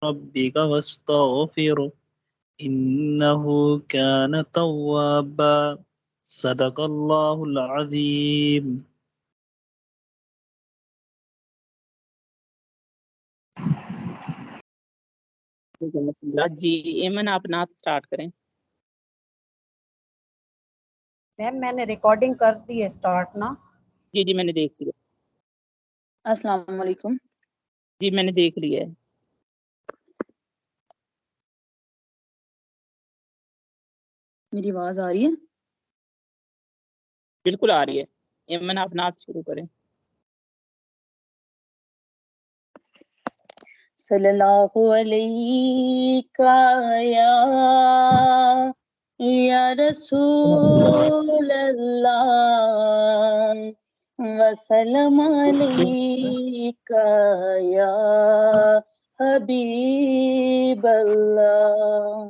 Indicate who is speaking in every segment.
Speaker 1: रब्बिका वस्तगफिर इन्नहु कान तव्वाबा सदकल्लाहुल अज़ीम।
Speaker 2: जी एमन आप नात स्टार्ट करें।
Speaker 3: मैम मैंने रिकॉर्डिंग कर दी है स्टार्ट ना।
Speaker 2: जी जी मैंने देख लिया।
Speaker 4: अस्सलाम वालेकुम।
Speaker 2: जी मैंने देख लिया है।
Speaker 4: मेरी आवाज आ रही है?
Speaker 2: बिल्कुल आ रही है। एमन आप नात शुरू करें।
Speaker 4: सल्लल्लाहु अलैका या रसूल अल्लाह वसल्लम अलैका या हबीब अल्लाह।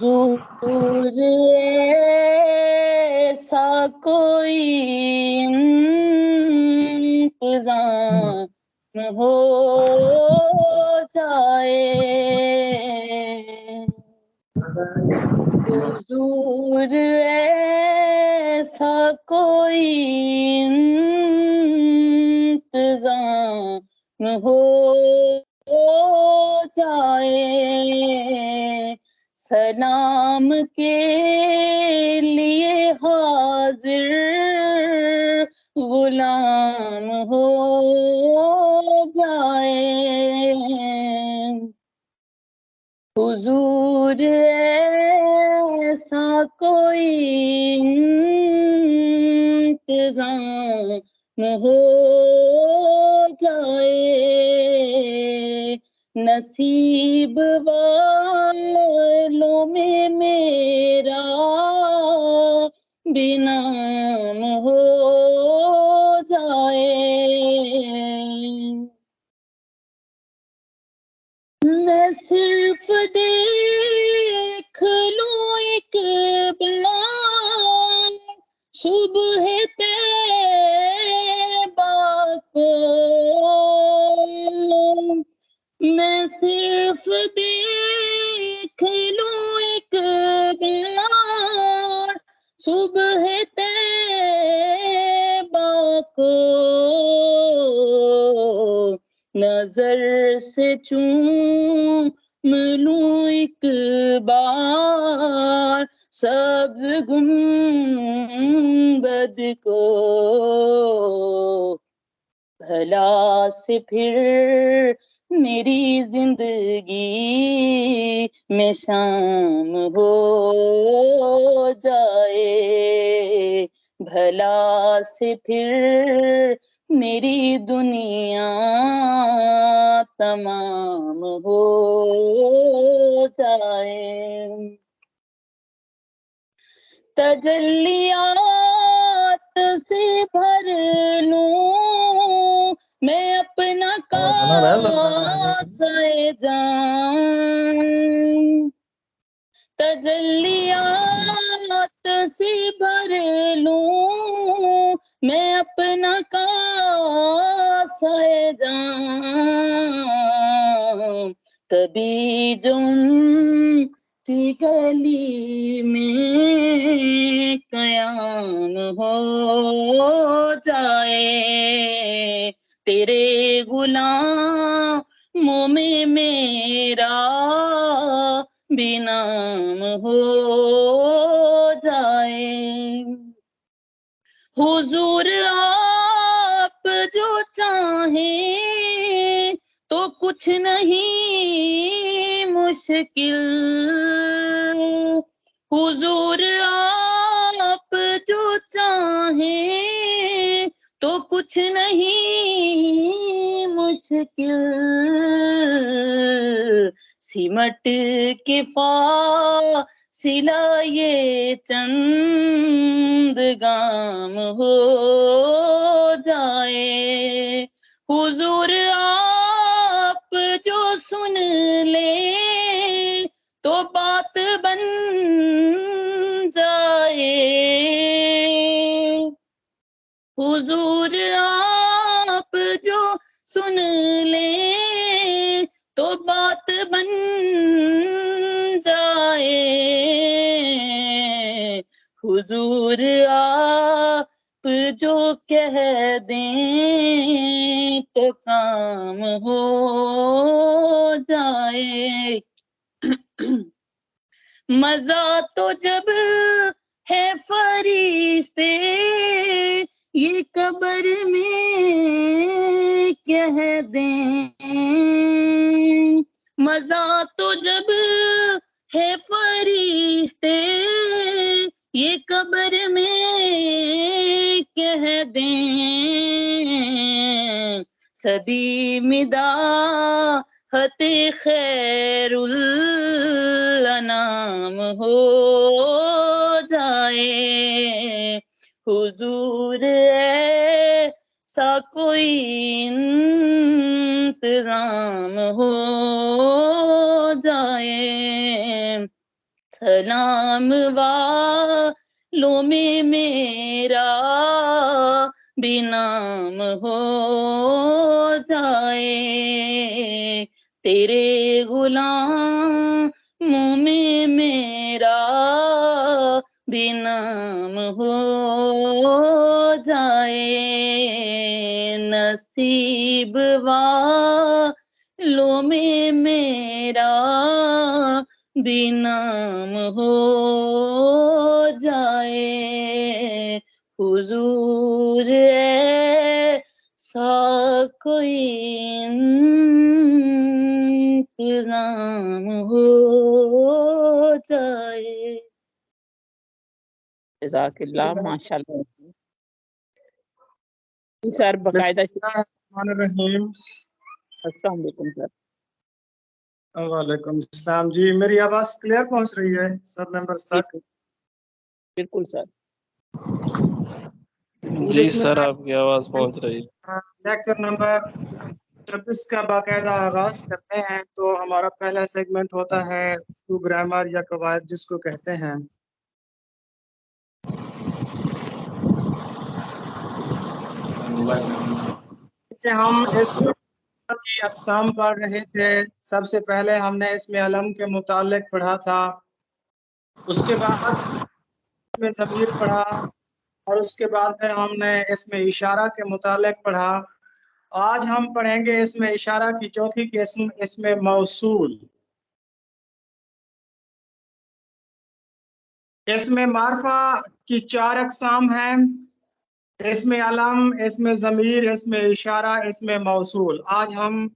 Speaker 4: ज़रूर ऐसा कोई इंतज़ाम हो जाए, हुज़ूर ऐसा कोई इंतज़ाम हो जाए, सलाम के लिए हाजिर गुलाम हो जाए, हुजूर ऐसा कोई इंतज़ाम हो जाए, नसीब वालों में मेरा भी नाम हो जाए, मैं सिर्फ देख लूं एक बार सुबह तैबा को, मैं सिर्फ देख लूं एक बार सुबह तैबा को, नजर से चूम लूं एक बार सब्ज गुंबद को, भला से फिर मेरी जिंदगी में शाम हो जाए, भला से फिर मेरी दुनिया तमाम हो जाए, तजल्लियात से भर लूं मैं अपना कासे जान, तजल्लियात से भर लूं मैं अपना कासे जान, कभी जुम की गली में कयाम हो जाए, तेरे गुलामों में मेरा भी नाम हो जाए, हुजूर आप जो चाहें तो कुछ नहीं मुश्किल, हुजूर आप जो चाहें तो कुछ नहीं मुश्किल, सिमट के फासिला ये चंद गाम हो जाए, हुजूर आप जो सुन ले तो बात बन जाए, हुजूर आप जो सुन ले तो बात बन जाए। हुजूर आप जो कह दें तो काम हो जाए। मजा तो जब है फरिश्ते ये कब्र में कह दें। मजा तो जब है फरिश्ते ये कब्र में कह दें। सभी मिदाहते खैरुल अनाम हो जाए। हुजूर ऐसा कोई इंतजाम हो जाए। सलाम वालों में मेरा भी नाम हो जाए। तेरे गुलामों में मेरा भी नाम हो जाए। नसीब वालों में मेरा भी नाम हो जाए। हुजूर ऐसा कोई इंतजाम हो जाए। जज़ाकल्लाह, माशाल्लाह सर। बकायदा
Speaker 5: बिस्मिल्लाहिर्रहमानिर्रहीम।
Speaker 4: अस्सलाम वालेकुम सर।
Speaker 5: वालेकुम सलाम जी। मेरी आवाज क्लियर पहुंच रही है सब मेंबर्स तक?
Speaker 4: बिल्कुल सर।
Speaker 6: जी सर, आपकी आवाज पहुंच रही है।
Speaker 5: लेक्चर नंबर 26 का बाकायदा आगाज करते हैं। तो हमारा पहला सेगमेंट होता है टू ग्रामर या कवायद जिसको कहते हैं। हम इसमें की अक़साम पढ़ रहे थे। सबसे पहले हमने इसमें अलम के मुतालिक पढ़ा था, उसके बाद इसमें ज़मीर पढ़ा और उसके बाद फिर हमने इसमें इशारा के मुतालिक पढ़ा। आज हम पढ़ेंगे इसमें इशारा की चौथी किस्म, इसमें मौसूल। इसमें मारफा की 4 अक़साम हैं, इसमें अलम, इसमें ज़मीर, इसमें इशारा, इसमें मौसूल। आज हम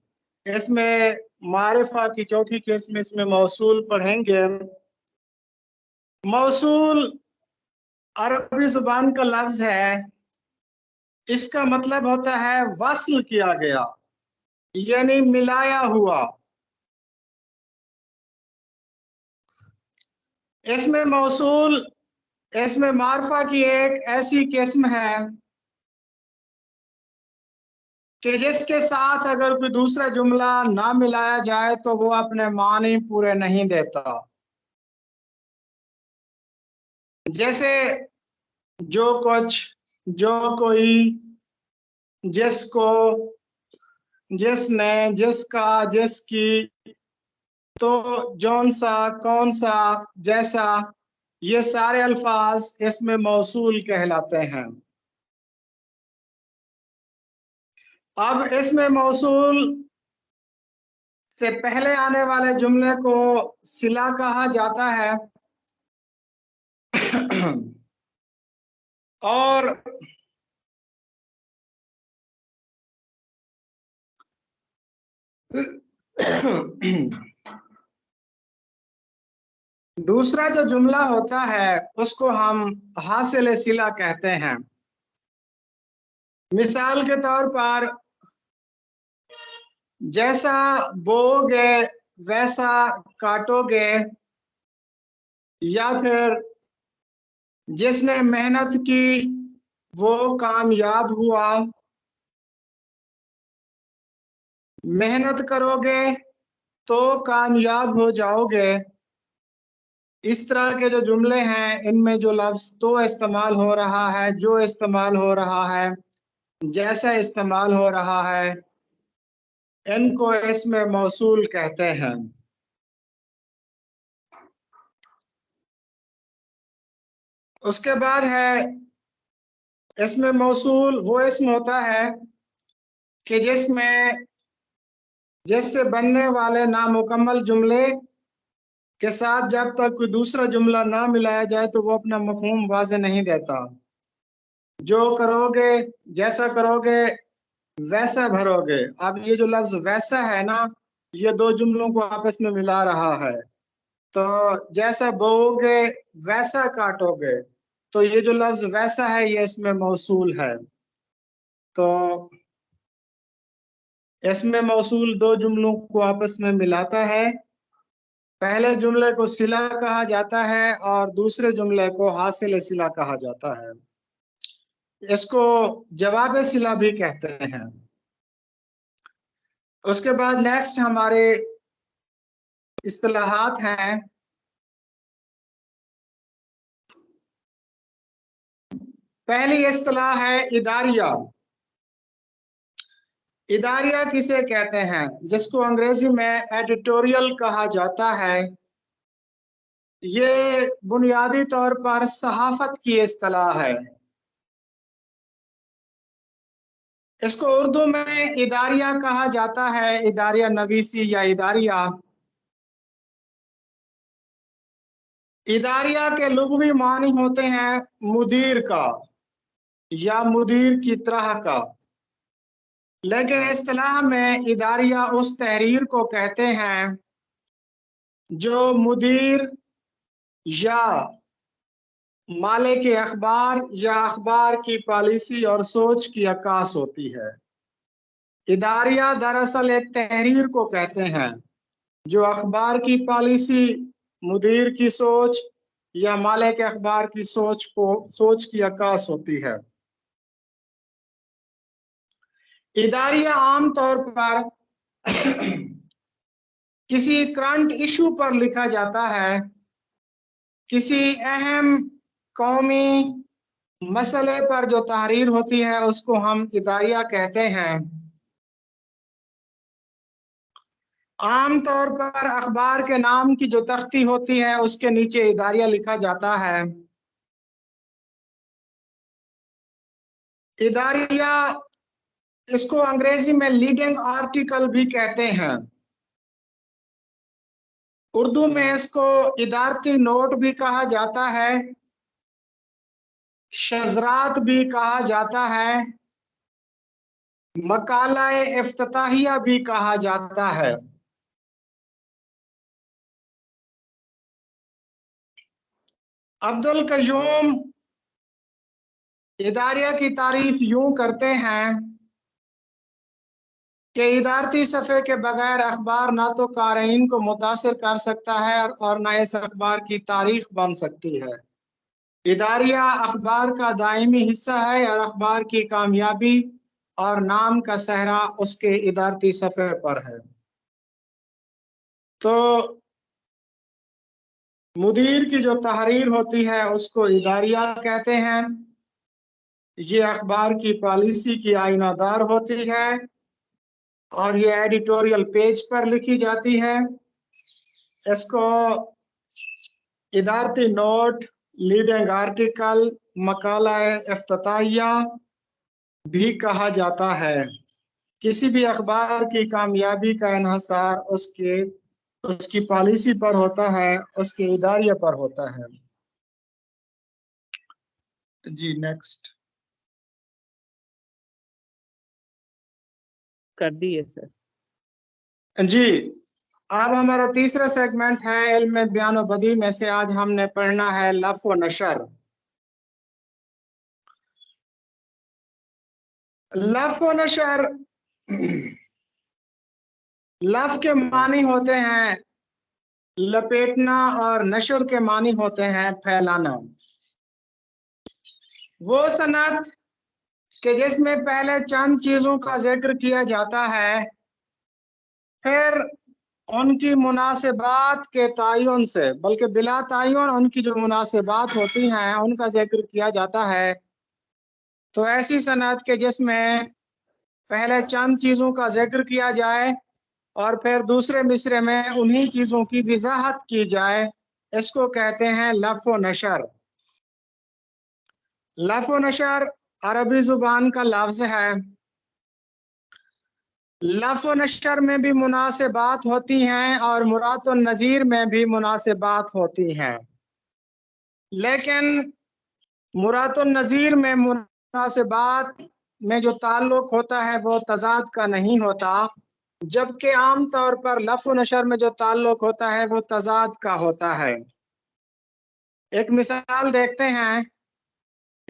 Speaker 5: इसमें मारिफा की चौथी किस्म, इसमें मौसूल पढ़ेंगे। मौसूल अरबी जुबान का लफ्ज है। इसका मतलब होता है वस्ल किया गया, यानी मिलाया हुआ। इसमें मौसूल, इसमें मारफा की एक ऐसी किस्म है कि जिसके साथ अगर कोई दूसरा जुमला ना मिलाया जाए तो वो अपने मानी पूरे नहीं देता। जैसे जो कुछ, जो कोई, जिसको, जिसने, जिसका, जिसकी, तो, जौन सा, कौन सा, जैसा, ये सारे अल्फाज इसमें मौसूल कहलाते हैं। अब इसमें मौसूल से पहले आने वाले जुमले को सिला कहा जाता है और दूसरा जो जुमला होता है उसको हम हासिल सिला कहते हैं। मिसाल के तौर पर, जैसा बोओगे वैसा काटोगे, या फिर जिसने मेहनत की वो कामयाब हुआ। मेहनत करोगे तो कामयाब हो जाओगे। इस तरह के जो जुमले हैं इनमें जो लफ्ज तो इस्तेमाल हो रहा है, जो इस्तेमाल हो रहा है, जैसा इस्तेमाल हो रहा है, इनको इसमें मौसूल कहते हैं। उसके बाद है इसमें मौसूल वो इसम होता है कि जिससे बनने वाले नामुकम्मल जुमले के साथ जब तक कोई दूसरा जुमला ना मिलाया जाए तो वो अपना मफहूम वाज़े नहीं देता। जो करोगे, जैसा करोगे वैसा भरोगे। अब ये जो लफ्ज वैसा है ना, ये दो जुमलों को आपस में मिला रहा है। तो जैसा बोओगे वैसा काटोगे, तो ये जो लफ्ज वैसा है ये इसमें मौसूल है। तो इसमें मौसूल दो जुमलों को आपस में मिलाता है। पहले जुमले को सिला कहा जाता है और दूसरे जुमले को हासिल सिला कहा जाता है। इसको जवाब सिला भी कहते हैं। उसके बाद नेक्स्ट हमारे इस्तिलाहात हैं। पहली इस्तिलाह है इदारिया। इदारिया किसे कहते हैं? जिसको अंग्रेजी में एडिटोरियल कहा जाता है। ये बुनियादी तौर पर सहाफत की इस्तिलाह है। इसको उर्दू में इदारिया कहा जाता है, इदारिया नवीसी या इदारिया। इदारिया के लुग़वी मानी होते हैं मुदीर का या मुदीर की तरह का, लेकिन इस्तिलाह में इदारिया उस तहरीर को कहते हैं जो मुदीर या मालिक अखबार या अखबार की पॉलिसी और सोच की अक्कास होती है। इदारिया दरअसल एक तहरीर को कहते हैं जो अखबार की पॉलिसी, मुदीर की सोच या मालिक अखबार की सोच की अक्कास होती है। इदारिया आमतौर पर किसी करंट इशू पर लिखा जाता है। किसी अहम कौमी मसले पर जो तहरीर होती है उसको हम इदारिया कहते हैं। आमतौर पर अखबार के नाम की जो तख्ती होती है उसके नीचे इदारिया लिखा जाता है। इदारिया, इसको अंग्रेजी में लीडिंग आर्टिकल भी कहते हैं। उर्दू में इसको इदारती नोट भी कहा जाता है, शज़रात भी कहा जाता है, मकाला इफ्तिताहिया भी कहा जाता है। अब्दुल कय्यूम इदारिया की तारीफ यूं करते हैं कि इदारती सफ़े के बगैर अखबार ना तो क़ारीन को मुतासिर कर सकता है और ना इस अखबार की तारीख बन सकती है। इदारिया अखबार का दायमी हिस्सा है और अखबार की कामयाबी और नाम का सहरा उसके इदारती सफ़े पर है। तो मुदीर की जो तहरीर होती है उसको इदारिया कहते हैं। ये अखबार की पॉलिसी की आईनादार होती है और ये एडिटोरियल पेज पर लिखी जाती है। इसको इदारती नोट, लीडिंग आर्टिकल, मकाला इफ्तिताहिया भी कहा जाता है। किसी भी अखबार की कामयाबी का इन्हिसार उसकी पॉलिसी पर होता है, उसके इदारिया पर होता है। जी नेक्स्ट।
Speaker 4: कर दिए सर।
Speaker 5: जी, अब हमारा तीसरा सेगमेंट है इल्म बयान व बदी में से आज हमने पढ़ना है लफ व नशर। लफ व नशर, लफ के मानी होते हैं लपेटना और नशर के मानी होते हैं फैलाना। वो सनत कि जिसमें पहले चंद चीजों का जिक्र किया जाता है, फिर उनकी मुनासिबात के तायुन से, बल्कि बिला तायुन उनकी जो मुनासिबात होती हैं उनका जिक्र किया जाता है। तो ऐसी सनत के जिसमें पहले चंद चीजों का जिक्र किया जाए और फिर दूसरे मिसरे में उन्हीं चीजों की वजाहत की जाए, इसको कहते हैं लफ़ व नशर। लफ़ व नशर अरबी जुबान का लफ्ज है। लफ़ व नशर में भी मुनासिबात होती हैं और मुराद व नज़ीर में भी मुनासिबात होती हैं, लेकिन मुराद व नज़ीर में मुनासिबात में जो ताल्लुक होता है वो तज़ाद का नहीं होता, जबकि आम तौर पर लफ़्ज़ नशर में जो ताल्लुक होता है वो तज़ाद का होता है। एक मिसाल देखते हैं,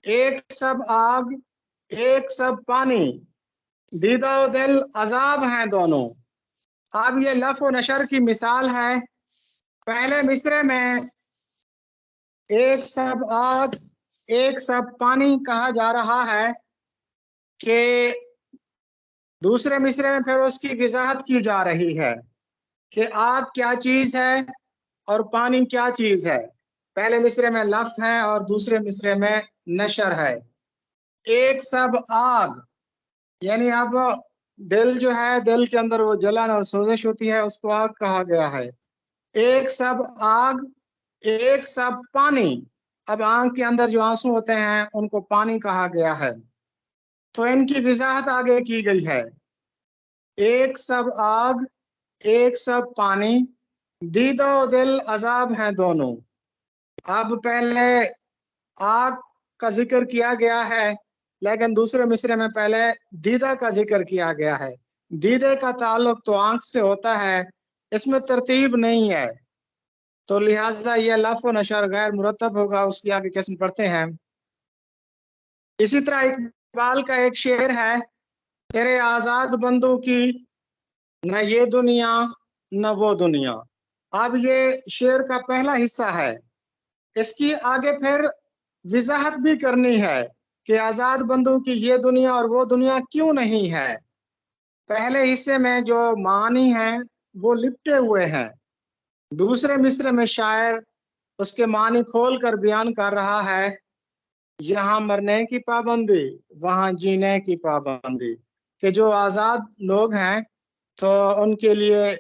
Speaker 5: एक सब आग एक सब पानी, दीदा व दिल अजाब हैं दोनों। अब ये लफ़्ज़ नशर की मिसाल है। पहले मिसरे में एक सब आग एक सब पानी कहा जा रहा है कि दूसरे मिसरे में फिर उसकी वजाहत की जा रही है कि आग क्या चीज है और पानी क्या चीज है। पहले मिसरे में लफ्ज है और दूसरे मिसरे में नशर है। एक सब आग यानी अब दिल जो है, दिल के अंदर वो जलन और सोजिश होती है, उसको आग कहा गया है। एक सब आग एक सब पानी, अब आंख के अंदर जो आंसू होते हैं उनको पानी कहा गया है। तो इनकी वजाहत आगे की गई है। एक सब आग एक सब पानी, दीदा और दिल अजाब हैं दोनों। अब पहले आग का जिक्र किया गया है, लेकिन दूसरे मिसरे में पहले दीदा का जिक्र किया गया है। दीदे का ताल्लुक तो आंख से होता है, इसमें तरतीब नहीं है, तो लिहाजा यह लफ़ व नशर गैर मुरतब होगा। उसकी आगे किस्म पढ़ते हैं। इसी तरह इकबाल का एक शेर है, तेरे आजाद बंदों की न ये दुनिया न वो दुनिया। अब ये शेर का पहला हिस्सा है। इसकी आगे फिर वजाहत भी करनी है कि आजाद बंदों की ये दुनिया और वो दुनिया क्यों नहीं है। पहले हिस्से में जो मानी है वो लिपटे हुए हैं, दूसरे मिसरे में शायर उसके मानी खोल कर बयान कर रहा है। यहाँ मरने की पाबंदी वहाँ जीने की पाबंदी, कि जो आजाद लोग हैं तो उनके लिए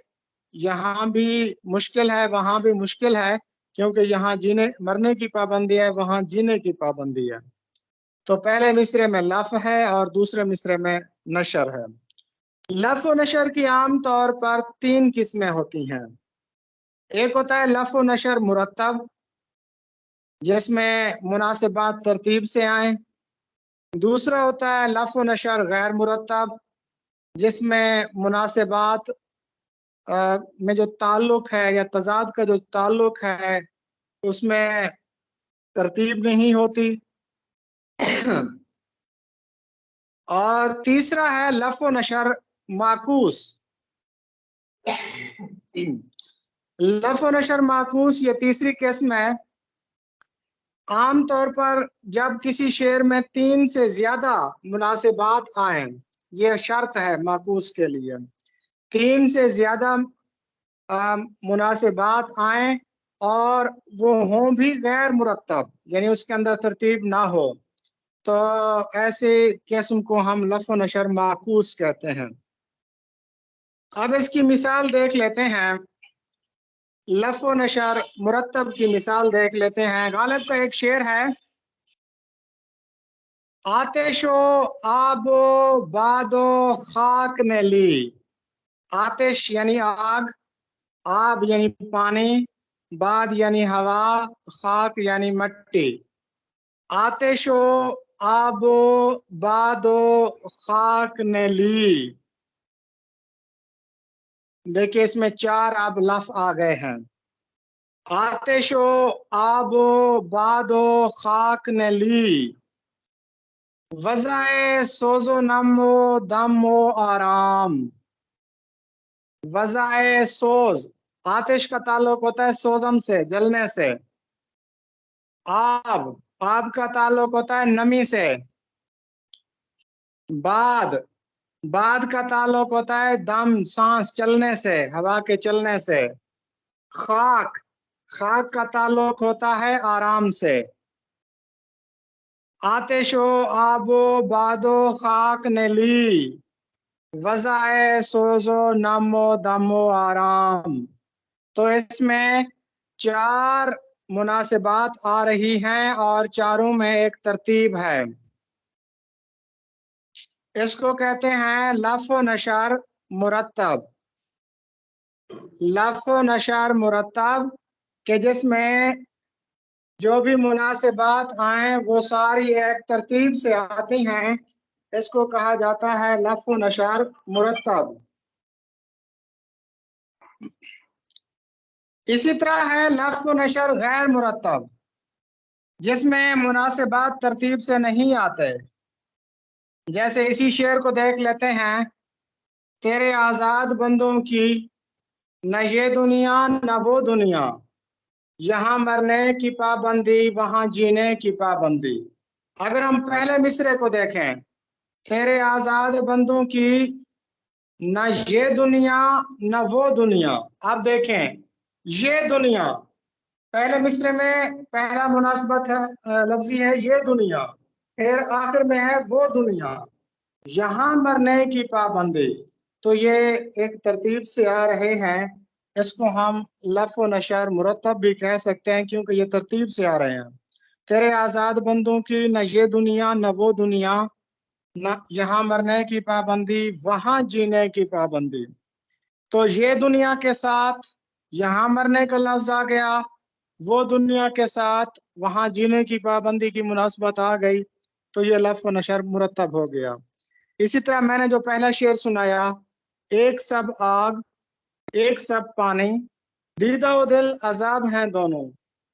Speaker 5: यहाँ भी मुश्किल है वहाँ भी मुश्किल है, क्योंकि यहाँ जीने मरने की पाबंदी है, वहाँ जीने की पाबंदी है। तो पहले मिसरे में लफ़ है और दूसरे मिसरे में नशर है। लफ़ व नशर की आम तौर पर तीन किस्में होती हैं। एक होता है लफ़ व नशर मुरतब, जिसमें मुनासिबात तरतीब से आए। दूसरा होता है लफ़ व नशर गैर मुरतब, जिसमें मुनासिबात में जो ताल्लुक है या तजाद का जो ताल्लुक है उसमें तरतीब नहीं होती। और तीसरा है लफ़ व नशर माकूस। लफ़ व नशर माकूस ये तीसरी किस्म है। आम तौर पर जब किसी शेर में तीन से ज्यादा मुनासिबात आए, ये शर्त है माकूस के लिए, तीन से ज्यादा मुनासिबात आए और वो हों भी गैर मुरतब, यानी उसके अंदर तरतीब ना हो, तो ऐसे किस्म को हम लफ़ व नशर माकूस कहते हैं। अब इसकी मिसाल देख लेते हैं। लफ़ व नशर मुरतब की मिसाल देख लेते हैं। गालिब का एक शेर है, आतिशो आबो बादो खाक ने ली। आतिश यानी आग, आब यानी पानी, बाद यानी हवा, खाक यानी मट्टी। आतिशो आबो बादो खाक ने ली। देखिए इसमें चार अब लफ आ गए हैं। आतिशो आबो बादो खाक ने ली, वज़ाए सोजो नमो दमो आराम। वज़ाए सोज, आतिश का ताल्लुक होता है सोजम से, जलने से। आब, आब का ताल्लुक होता है नमी से। बाद, बाद का ताल्लुक होता है दम, सांस, चलने से, हवा के चलने से। खाक, खाक का ताल्लुक होता है आराम से। आतिशो आबो बादो खाक ने ली, वज़ाए सोजो नमो दमो आराम। तो इसमें 4 मुनासिबात आ रही हैं और चारों में एक तरतीब है। इसको कहते हैं लफ़ व नशर मुरत्तब। लफ़ व नशर मुरत्तब के जिसमें जो भी मुनासिबात आए वो सारी एक तरतीब से आती हैं, इसको कहा जाता है लफ़ व नशर मुरत्तब। इसी तरह है लफ़ व नशर गैर मुरत्तब, जिसमें मुनासिबात तरतीब से नहीं आते। जैसे इसी शेर को देख लेते हैं, तेरे आज़ाद बंदों की न ये दुनिया न वो दुनिया, यहाँ मरने की पाबंदी वहाँ जीने की पाबंदी। अगर हम पहले मिसरे को देखें, तेरे आज़ाद बंदों की न ये दुनिया न वो दुनिया। आप देखें, ये दुनिया पहले मिसरे में पहला मुनासबत है, लफ्जी है ये दुनिया, फिर आखिर में है वो दुनिया, यहाँ मरने की पाबंदी। तो ये एक तरतीब से आ रहे हैं, इसको हम लफ़ व नशर मुरत्तब भी कह सकते हैं, क्योंकि ये तरतीब से आ रहे हैं। तेरे आज़ाद बंदों की न ये दुनिया न वो दुनिया, न यहाँ मरने की पाबंदी वहाँ जीने की पाबंदी। तो ये दुनिया के साथ यहाँ मरने का लफ्ज आ गया, वो दुनिया के साथ वहाँ जीने की पाबंदी की मुनासबत आ गई, तो ये लफ़ व नशर मुरत्तब हो गया। इसी तरह मैंने जो पहला शेर सुनाया, एक सब आग एक सब पानी, दीदा व दिल अजाब हैं दोनों।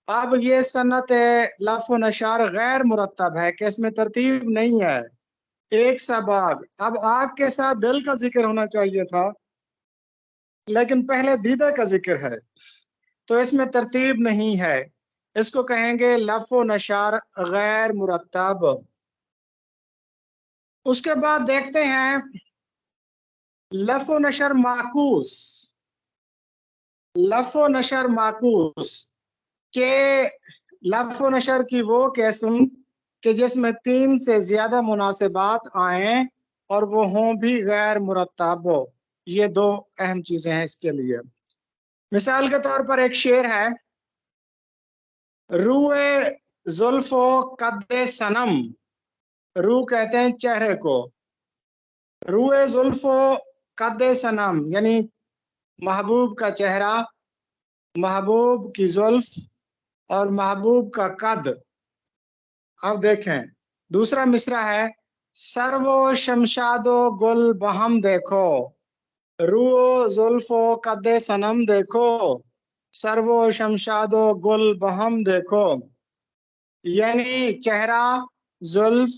Speaker 5: अब ये सन्नत लफ़ व नशर गैर मुरत्तब है कि इसमें तरतीब नहीं है। एक सब आग, अब आग के साथ दिल का जिक्र होना चाहिए था, लेकिन पहले दीदा का जिक्र है, तो इसमें तरतीब नहीं है। इसको कहेंगे लफ़ व नशर गैर मुरत्तब। उसके बाद देखते हैं लफ़ व नशर माकूस। लफ़ व नशर माकूस के लफ़ व नशर की वो किस्म कि जिसमें 3 से ज्यादा मुनासिबात आए और वो हों भी गैर मुरत्तब हो। ये 2 अहम चीजें हैं इसके लिए। मिसाल के तौर पर एक शेर है, रूए जुल्फो कद्दे सनम। रू कहते हैं चेहरे को, रूए जुल्फो कद्दे सनम यानी महबूब का चेहरा, महबूब की जुल्फ और महबूब का कद। अब देखें दूसरा मिसरा है, सर्वो शमशादो गुल बहम देखो, रूओ जुल्फो कद्दे सनम देखो, सर्वो शमशादो गुल बहम देखो। यानी चेहरा, जुल्फ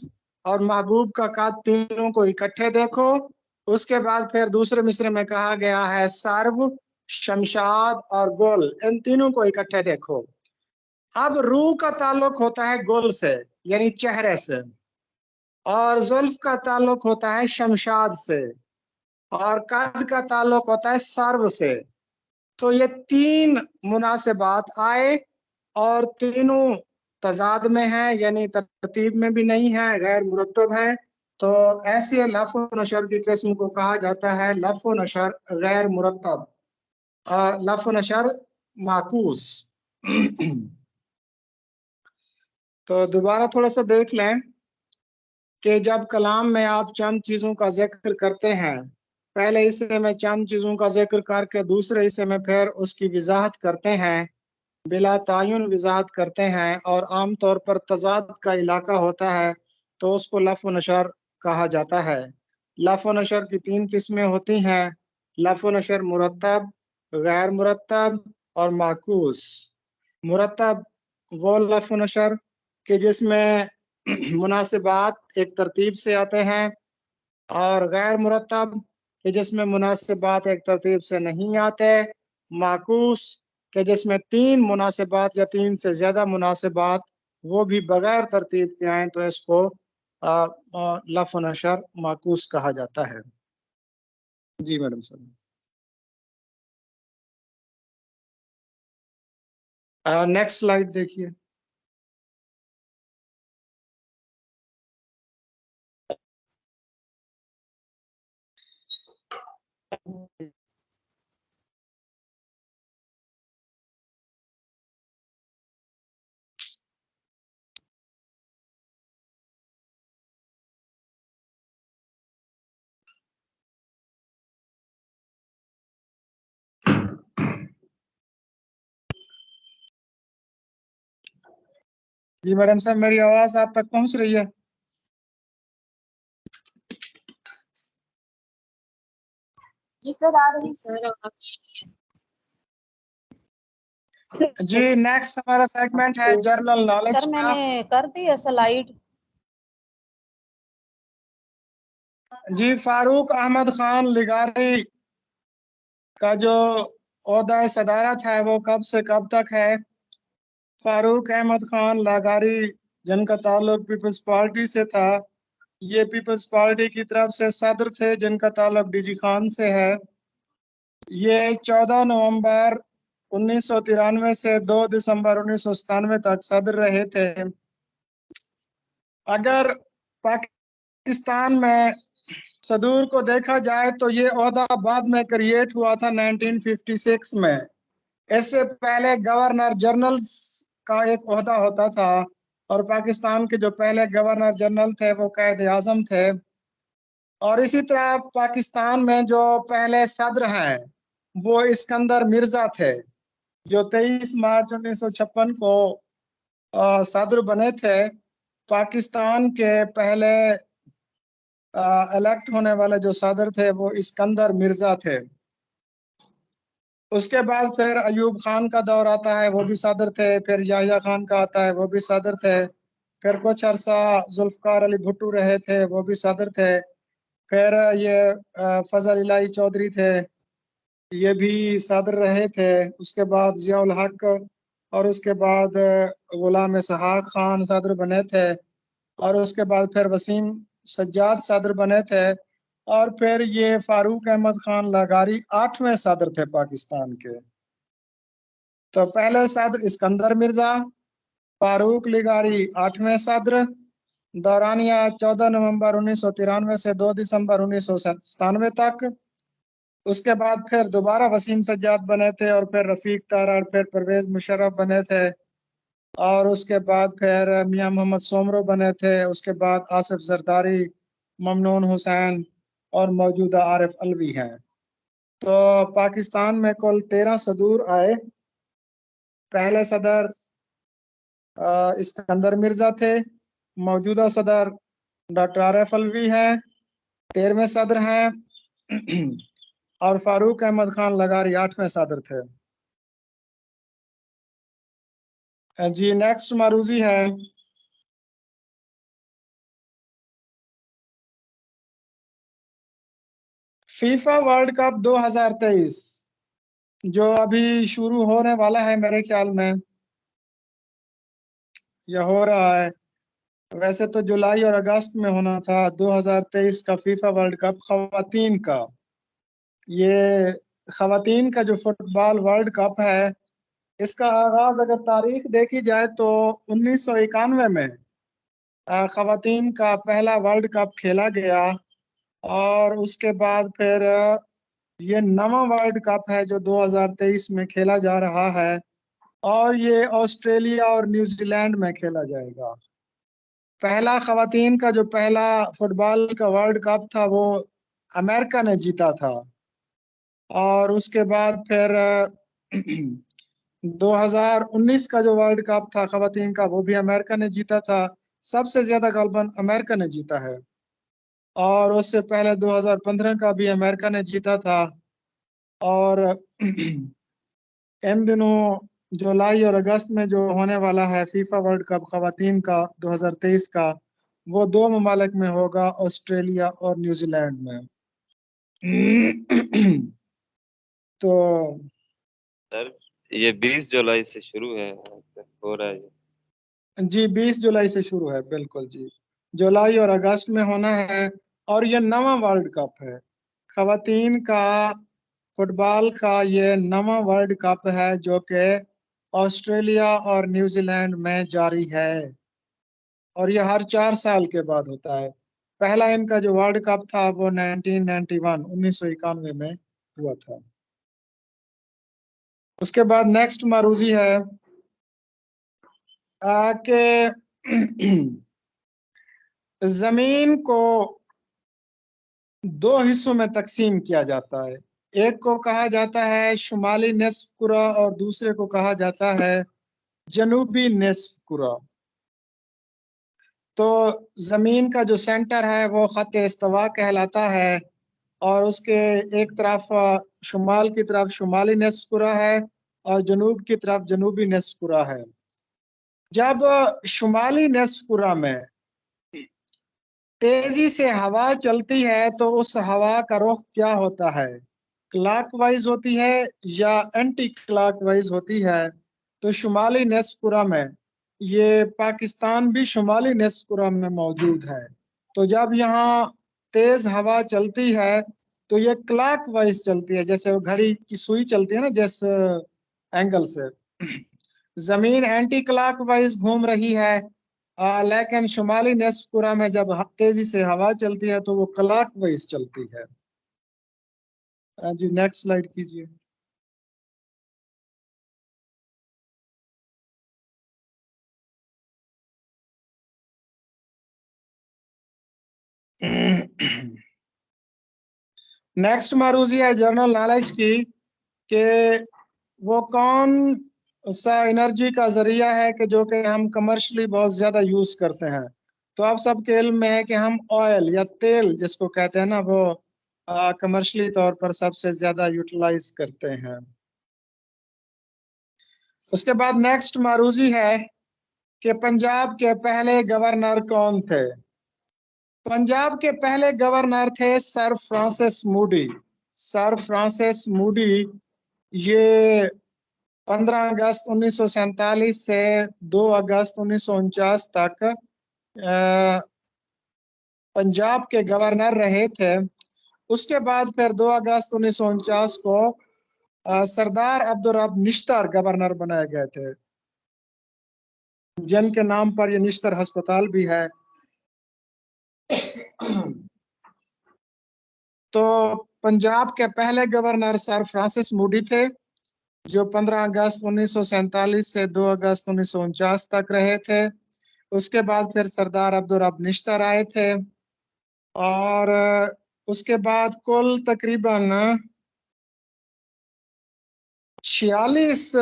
Speaker 5: और महबूब का कद तीनों को इकट्ठे देखो। उसके बाद फिर दूसरे मिसरे में कहा गया है सर्व, शमशाद और गुल, इन तीनों को इकट्ठे देखो। अब रूह का ताल्लुक होता है गुल से यानी चेहरे से, और जुल्फ का ताल्लुक होता है शमशाद से, और कद का ताल्लुक होता है सर्व से। तो ये 3 मुनासिबात आए और तीनों तजाद में है, यानी तरतीब में भी नहीं है, गैर मुरत्तब है। तो ऐसे लफ़ व नशर की किस्म को कहा जाता है लफ़ व नशर गैर मुरत्तब, लफ़ व नशर माकूस। तो दोबारा थोड़ा सा देख लें कि जब कलाम में आप चंद चीज़ों का जिक्र करते हैं, पहले हिस्से में चंद चीज़ों का जिक्र करके दूसरे हिस्से में फिर उसकी वजाहत करते हैं, बिला तायुन वजाहत करते हैं, और आम तौर पर तजाद का इलाका होता है, तो उसको लफ़ व नशर कहा जाता है। लफ़ व नशर की 3 किस्में होती हैं, लफ़ व नशर मुरत्तब, गैर मुरत्तब और माकूस। मुरत्तब वो लफ़ व नशर कि जिसमें मुनासिबात एक तरतीब से आते हैं, और गैर मुरत्तब कि जिसमें मुनासिबात एक तरतीब से नहीं आते। माकूस कि जिसमें 3 मुनासिबात या 3 से ज्यादा मुनासिबात वो भी बगैर तरतीब के आए, तो इसको लफ़ व नशर माकूस कहा जाता है। जी मैडम साहब। नेक्स्ट स्लाइड देखिए। जी मैडम साहब, मेरी आवाज आप तक पहुंच रही है?
Speaker 3: जी सर, आ रही सर।
Speaker 5: जी नेक्स्ट हमारा सेगमेंट है जनरल नॉलेज
Speaker 3: सर
Speaker 5: का।
Speaker 3: मैंने कर दी है स्लाइड।
Speaker 5: जी फारूक अहमद खान लिगारी का जो ओहदा सदारत है वो कब से कब तक है? फारूक अहमद खान लगारी, जिनका ताल्लुक पीपल्स पार्टी से था, ये पीपल्स पार्टी की तरफ से सदर थे, जिनका ताल्लुक डीजी खान से है। ये 14 नवंबर 1993 से 2 दिसंबर 1997 तक सदर रहे थे। अगर पाकिस्तान में सदूर को देखा जाए तो ये ओहदा बाद में क्रिएट हुआ था 1956 में। इससे पहले गवर्नर जनरल का एक ओहदा होता था, और पाकिस्तान के जो पहले गवर्नर जनरल थे वो कायद आजम थे। और इसी तरह पाकिस्तान में जो पहले सदर हैं वो इस्कंदर मिर्जा थे, जो 23 मार्च 1956 को सदर बने थे। पाकिस्तान के पहले इलेक्ट होने वाले जो सदर थे वो इस्कंदर मिर्जा थे। उसके बाद फिर अयूब खान का दौर आता है, वो भी सदर थे। फिर याह्या खान का आता है, वो भी सदर थे। फिर कुछ अरसा जुल्फकार अली भुट्टो रहे थे, वो भी सदर थे। फिर ये फजल इलाही चौधरी थे, ये भी सदर रहे थे। उसके बाद जियाउल हक, और उसके बाद गुलाम इसहाक खान सदर बने थे। और उसके बाद फिर वसीम सज्जाद सदर बने थे। और फिर ये फारूक अहमद खान लगारी 8वें सदर थे पाकिस्तान के। तो पहले सदर इस्कंदर मिर्जा, फारूक लिगारी 8वें सदर, दौरानिया 14 नवंबर 1993 से 2 दिसंबर 1997 तक। उसके बाद फिर दोबारा वसीम सज्जाद बने थे, और फिर रफीक तारड़, फिर परवेज मुशर्रफ बने थे। और उसके बाद फिर मियां मोहम्मद सोमरो बने थे। उसके बाद आसिफ जरदारी, ममनून हुसैन, और मौजूदा आरिफ अलवी हैं। तो पाकिस्तान में कुल 13 सदूर आए। पहले सदर इस्कंदर मिर्जा थे, मौजूदा सदर डॉक्टर आरिफ अलवी हैं, 13वें सदर हैं। और फारूक अहमद खान लगारी 8वें सदर थे। जी नेक्स्ट मारूजी है। फीफा वर्ल्ड कप 2023 जो अभी शुरू होने वाला है, मेरे ख्याल में या हो रहा है। वैसे तो जुलाई और अगस्त में होना था 2023 का फीफा वर्ल्ड कप खवातीन का। ये खवातीन का जो फुटबॉल वर्ल्ड कप है, इसका आगाज अगर तारीख देखी जाए तो 1991 में खवातीन का पहला वर्ल्ड कप खेला गया। और उसके बाद फिर ये नवा वर्ल्ड कप है जो 2023 में खेला जा रहा है, और ये ऑस्ट्रेलिया और न्यूजीलैंड में खेला जाएगा। पहला खवातीन का जो पहला फुटबॉल का वर्ल्ड कप था वो अमेरिका ने जीता था। और उसके बाद फिर 2019 का जो वर्ल्ड कप था खवातीन का, वो भी अमेरिका ने जीता था। सबसे ज्यादा गलबन अमेरिका ने जीता है। और उससे पहले 2015 का भी अमेरिका ने जीता था। और इन दिनों जुलाई और अगस्त में जो होने वाला है फीफा वर्ल्ड कप खवातीन का 2023 का, वो 2 ममालिक में होगा, ऑस्ट्रेलिया और न्यूजीलैंड में। तो
Speaker 6: सर ये 20 जुलाई से शुरू है, हो रहा है ये।
Speaker 5: जी 20 जुलाई से शुरू है, बिल्कुल जी। जुलाई और अगस्त में होना है। और ये नवा वर्ल्ड कप है खवातीन का, फुटबॉल का ये नवा वर्ल्ड कप है जो कि ऑस्ट्रेलिया और न्यूजीलैंड में जारी है। और ये हर 4 साल के बाद होता है। पहला इनका जो वर्ल्ड कप था वो 1991 में हुआ था। उसके बाद नेक्स्ट मारूजी है कि जमीन को दो हिस्सों में तकसीम किया जाता है। एक को कहा जाता है शुमाली निस्फ कुरा और दूसरे को कहा जाता है जनूबी निस्फ कुरा। तो जमीन का जो सेंटर है वो खत इस्तवा कहलाता है और उसके एक तरफ शुमाल की तरफ शुमाली निस्फ कुरा है और जनूब की तरफ जनूबी निस्फ कुरा है। जब शुमाली निस्फ कुरा में तेजी से हवा चलती है तो उस हवा का रुख क्या होता है, क्लॉकवाइज होती है या एंटी क्लॉकवाइज होती है। तो शुमाली निस्फ कुरा में ये पाकिस्तान भी शुमाली निस्फ कुरा में मौजूद है। तो जब यहाँ तेज हवा चलती है तो ये क्लॉकवाइज चलती है, जैसे वो घड़ी की सुई चलती है ना जिस एंगल से। जमीन एंटी क्लॉकवाइज घूम रही है लेकिन शुमाली निस्फ कुरा में जब तेजी से हवा चलती है तो वो क्लॉकवाइज चलती है। जी नेक्स्ट स्लाइड कीजिए। नेक्स्ट मारूजी है जनरल नॉलेज की कि वो कौन सा एनर्जी का जरिया है कि जो कि हम कमर्शियली बहुत ज्यादा यूज करते हैं। तो आप सबके इल्म में है कि हम ऑयल या तेल जिसको कहते हैं ना वो कमर्शियली तौर पर सबसे ज्यादा यूटिलाइज करते हैं। उसके बाद नेक्स्ट मारूजी है कि पंजाब के पहले गवर्नर कौन थे। पंजाब के पहले गवर्नर थे sir Francis Moody. Sir Francis Moody ये 15 अगस्त 1947 से 2 अगस्त 1949 तक पंजाब के गवर्नर रहे थे। उसके बाद फिर 2 अगस्त 1949 को सरदार अब्दुल रब निश्तर गवर्नर बनाए गए थे, जिनके नाम पर ये निश्तर अस्पताल भी है। तो पंजाब के पहले गवर्नर सर फ्रांसिस मूडी थे जो 15 अगस्त 1947 से 2 अगस्त 1949 तक रहे थे। उसके बाद फिर सरदार अब्दुल रब निश्तर आए थे और उसके बाद कुल तकरीबन 46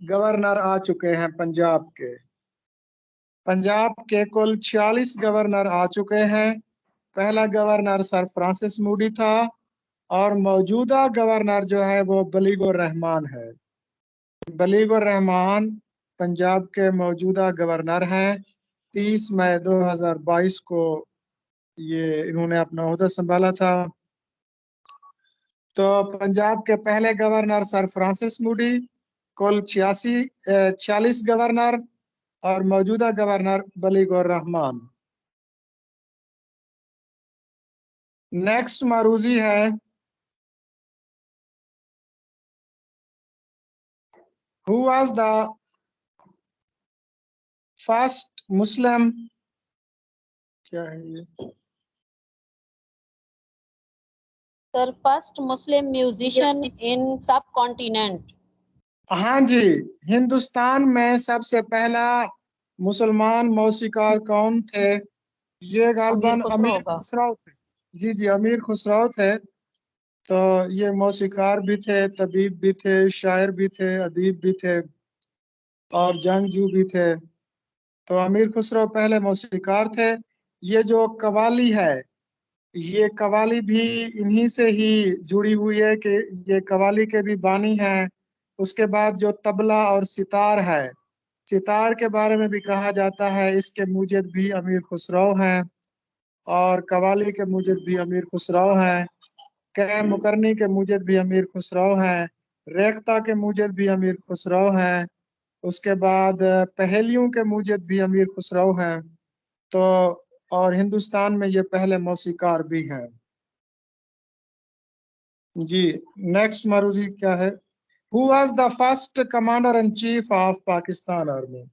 Speaker 5: गवर्नर आ चुके हैं पंजाब के। पंजाब के कुल 46 गवर्नर आ चुके हैं। पहला गवर्नर सर फ्रांसिस मूडी था और मौजूदा गवर्नर जो है वो बलीगुर रहमान है। बलीगुर रहमान पंजाब के मौजूदा गवर्नर हैं। 30 मई 2022 को ये इन्होंने अपना ओहदा संभाला था। तो पंजाब के पहले गवर्नर सर फ्रांसिस मूडी, कुल 46 गवर्नर और मौजूदा गवर्नर बलीगुर रहमान। नेक्स्ट मारूजी है Who was the first Muslim? क्या है ये?
Speaker 3: Sir, first Muslim musician in subcontinent.
Speaker 5: हाँ जी, हिंदुस्तान में सबसे पहला मुसलमान मौसीकार कौन थे? ये गालबन अमीर खुसरो थे। जी जी, अमीर खुसरो थे। तो ये मौसीकार भी थे, तबीब भी थे, शायर भी थे, अदीब भी थे और जंगजू भी थे। तो अमीर खुसरो पहले मौसीकार थे। ये जो कवाली है ये कवाली भी इन्हीं से ही जुड़ी हुई है कि ये कवाली के भी बानी हैं। उसके बाद जो तबला और सितार है, सितार के बारे में भी कहा जाता है इसके मुजिद भी अमीर खुसरो हैं और कवाली के मुजिद भी अमीर खुसरो हैं। कै मुकरनी के मुजिद भी अमीर खुसरो हैं। रेख्ता के मुजिद भी अमीर खुसरो हैं। उसके बाद पहेलियों के मुजिद भी अमीर खुसरो हैं। तो और हिंदुस्तान में ये पहले मौसीकार भी हैं। जी नेक्स्ट मारूजी क्या है? Who was the first commander in chief of Pakistan Army?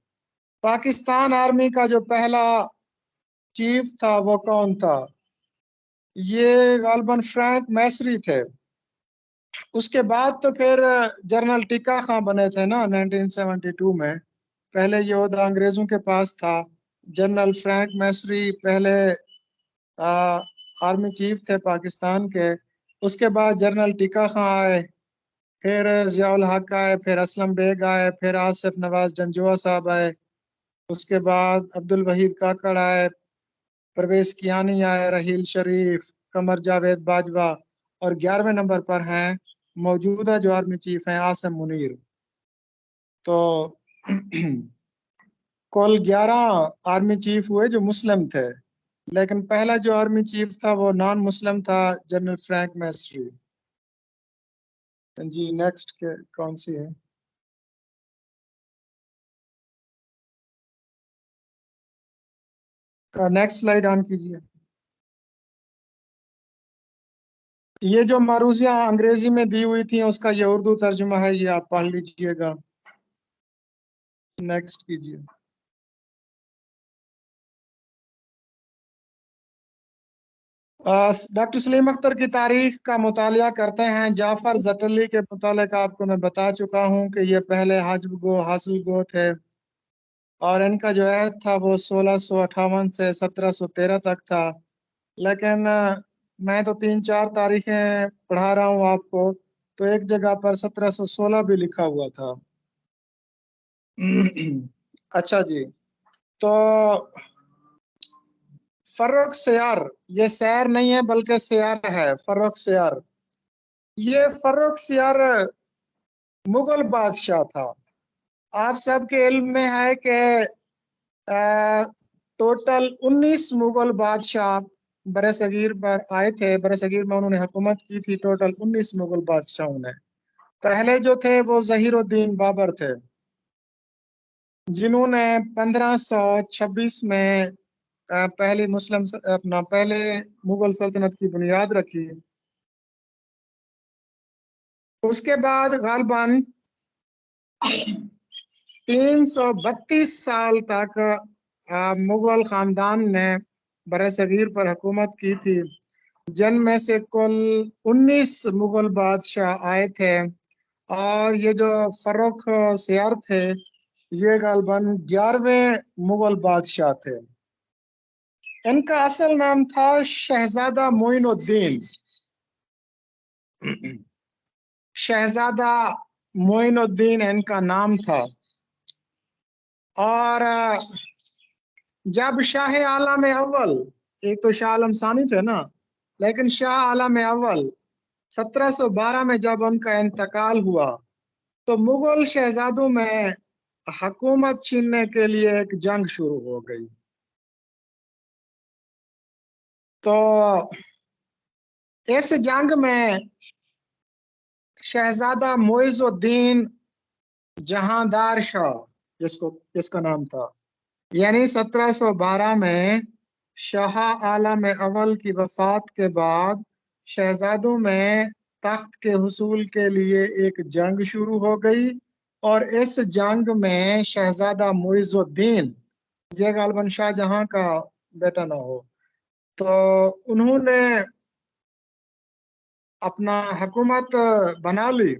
Speaker 5: Pakistan army का जो पहला चीफ था वो कौन था? ये गालबन फ्रैंक मैसरी थे। उसके बाद तो फिर जनरल टिक्का खां बने थे ना 1972 में। पहले ये ओहदा अंग्रेजों के पास था। जनरल फ्रैंक मैसरी पहले आर्मी चीफ थे पाकिस्तान के। उसके बाद जनरल टिक्का खां आए, फिर जियाउल हक आए, फिर असलम बेग आए, फिर आसिफ नवाज जंजुआ साहब आए। उसके बाद अब्दुल वहीद काकड़ आए, परवेज कियानी आए, रहील शरीफ, कमर जावेद बाजवा, और 11वें नंबर पर हैं मौजूदा जो आर्मी चीफ हैं आसिम मुनीर। तो कुल 11 आर्मी चीफ हुए जो मुस्लिम थे, लेकिन पहला जो आर्मी चीफ था वो नॉन मुस्लिम था, जनरल फ्रैंक मैसरी। जी नेक्स्ट के कौन सी है? नेक्स्ट स्लाइड ऑन कीजिए। ये जो मारूजियाँ अंग्रेजी में दी हुई थी उसका ये उर्दू तर्जुमा है, ये आप पढ़ लीजिएगा। नेक्स्ट कीजिए। डॉक्टर सलीम अख्तर की तारीख का मुतालिया करते हैं। जाफर जटली के मुतालिक आपको मैं बता चुका हूँ कि ये पहले हाजिब गो हासिल गो थे, और इनका जो अहद था वो 1658 से 1713 तक था। लेकिन मैं तो 3-4 तारीखें पढ़ा रहा हूँ आपको, तो एक जगह पर 1716 भी लिखा हुआ था। अच्छा जी, तो फर्रुख सियार, ये सैर नहीं है बल्कि सियार है, फर्रुख सियार। ये फर्रुख सियार मुगल बादशाह था। आप सबके इल्म में है कि टोटल 19 मुगल बादशाह बरे सगीर पर आए थे। बरे सगीर में उन्होंने हुकूमत की थी, टोटल 19 मुगल बादशाहों ने। पहले जो थे वो जहीरुद्दीन बाबर थे, जिन्होंने 1526 में पहली अपना पहले मुगल सल्तनत की बुनियाद रखी। उसके बाद गालबन 332 साल तक मुगल खानदान ने बरसगीर पर हुकूमत की थी, जिनमें से कुल 19 मुगल बादशाह आए थे। और ये जो फर्रुख सियार थे ये गालबन 11वें मुगल बादशाह थे। इनका असल नाम था शहजादा मोइनुद्दीन। शहजादा मोइनुद्दीन इनका नाम था। और जब शाह आलम अव्वल, एक तो शाह आलम सानी थे ना, लेकिन शाह आलम अव्वल 1712 में जब उनका इंतकाल हुआ तो मुगल शहजादों में हुकूमत छीनने के लिए एक जंग शुरू हो गई। तो इस जंग में शहजादा मोइजुद्दीन जहांदार शाह, जिसका नाम था, यानी 1712 में शाह आलम अव्वल की वफात के बाद शहजादों में तख्त के हुसूल के लिए एक जंग शुरू हो गई। और इस जंग में शहजादा मुइजुद्दीन, ये गालबन शाहजहां का बेटा ना हो, तो उन्होंने अपना हुकूमत बना ली।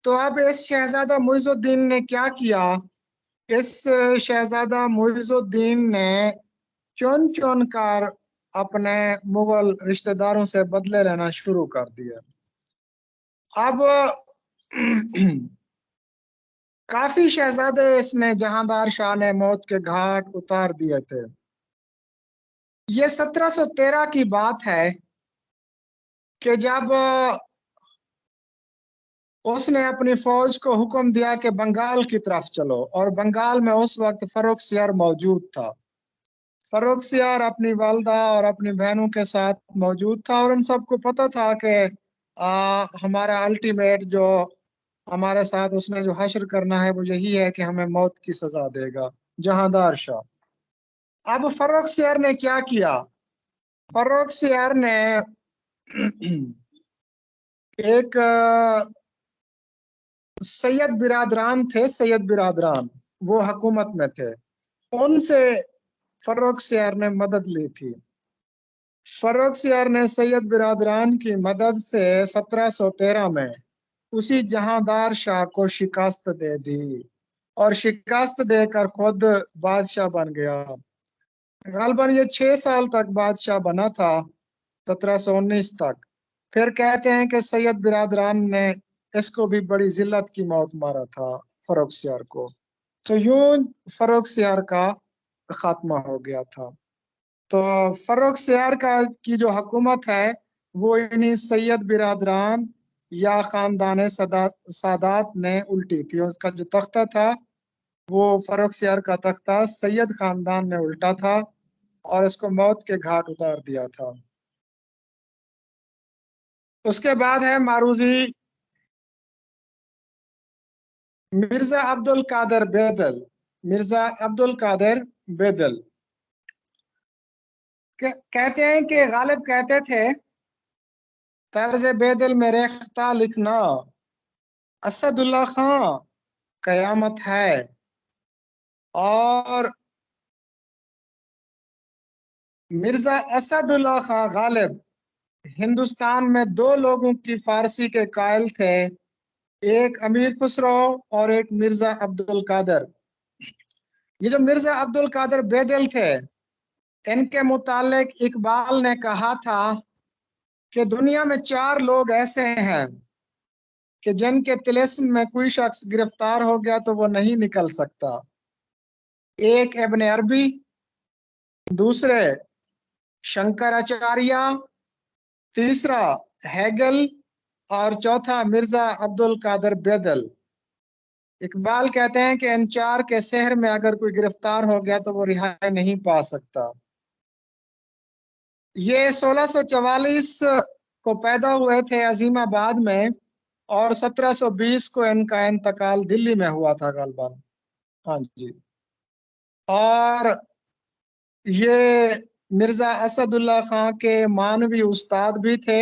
Speaker 5: तो अब इस शहजादा मुइजुद्दीन ने क्या किया? इस शहजादा मुइजुद्दीन ने चुन चुन कर अपने मुगल रिश्तेदारों से बदले लेना शुरू कर दिया। अब काफी शहजादे इसने जहांदार शाह ने मौत के घाट उतार दिए थे। ये 1713 की बात है कि जब उसने अपनी फौज को हुक्म दिया कि बंगाल की तरफ चलो, और बंगाल में उस वक्त फर्रुख सियार मौजूद था। फर्रुख सियार अपनी वालदा और अपनी बहनों के साथ मौजूद था, और उन सबको पता था कि हमारा अल्टीमेट जो हमारे साथ उसने जो हश्र करना है वो यही है कि हमें मौत की सजा देगा, जहांदार शाह। अब फर्रुख सियार ने क्या किया? फर्रुख सियार ने एक सैयद बिरादरान थे, सैयद बिरादरान वो हुकूमत में थे, उनसे फर्रुख सियार ने मदद ली थी। फर्रुखसियार ने सैयद बिरादरान की मदद से 1713 में उसी जहांदार शाह को शिकस्त दे दी और शिकस्त देकर खुद बादशाह बन गया। गालबन ये 6 साल तक बादशाह बना था, 1719 तक। फिर कहते हैं कि सैयद बिरादरान ने इसको भी बड़ी जिल्लत की मौत मारा था, फर्रुखसियार को। तो यूं फर्रुखसियार का खात्मा हो गया था। तो फर्रुखसियार का की जो हुकूमत है वो इन्हीं सैयद बिरादरान या खानदान सादात ने उल्टी थी। उसका जो तख्ता था वो फर्रुखसियार का तख्ता सैयद खानदान ने उल्टा था और इसको मौत के घाट उतार दिया था। उसके बाद है मारूजी मिर्जा अब्दुल कादिर बेदल। मिर्जा अब्दुल कादिर बेदल कहते हैं कि गालिब कहते थे, तर्ज बेदल में रेख्ता लिखना, असदुल्ला खां कयामत है। और मिर्जा असदुल्ला खां गालिब हिंदुस्तान में 2 लोगों की फारसी के कायल थे, एक अमीर खुसरो और एक मिर्जा अब्दुल कादिर। ये जो मिर्जा अब्दुल कादिर बेदल थे, इनके मुतालिक इकबाल ने कहा था कि दुनिया में 4 लोग ऐसे हैं कि जिनके तिलिस्म में कोई शख्स गिरफ्तार हो गया तो वो नहीं निकल सकता। एक इब्न अरबी, दूसरे शंकराचार्य, तीसरा हेगल और चौथा मिर्जा अब्दुल कादिर बेदल। इकबाल कहते हैं कि इन 4 के शहर में अगर कोई गिरफ्तार हो गया तो वो रिहाई नहीं पा सकता। ये 1644 को पैदा हुए थे अजीमाबाद में और 1720 को इनका इंतकाल दिल्ली में हुआ था गालबन। हाँ जी। और ये मिर्जा असदुल्ला खां के मानवी उस्ताद भी थे।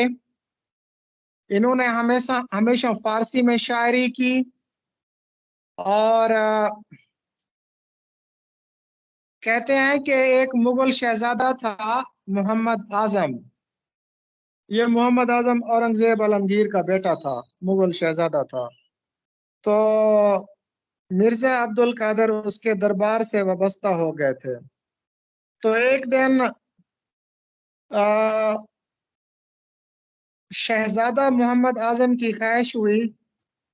Speaker 5: इन्होंने हमेशा फारसी में शायरी की और कहते हैं कि एक मुगल शहजादा था मोहम्मद आजम। ये मोहम्मद आजम औरंगजेब आलमगीर का बेटा था, मुगल शहजादा था। तो मिर्जा अब्दुल कादिर उसके दरबार से वाबस्ता हो गए थे। तो एक दिन शहजादा मोहम्मद आजम की ख्वाहिश हुई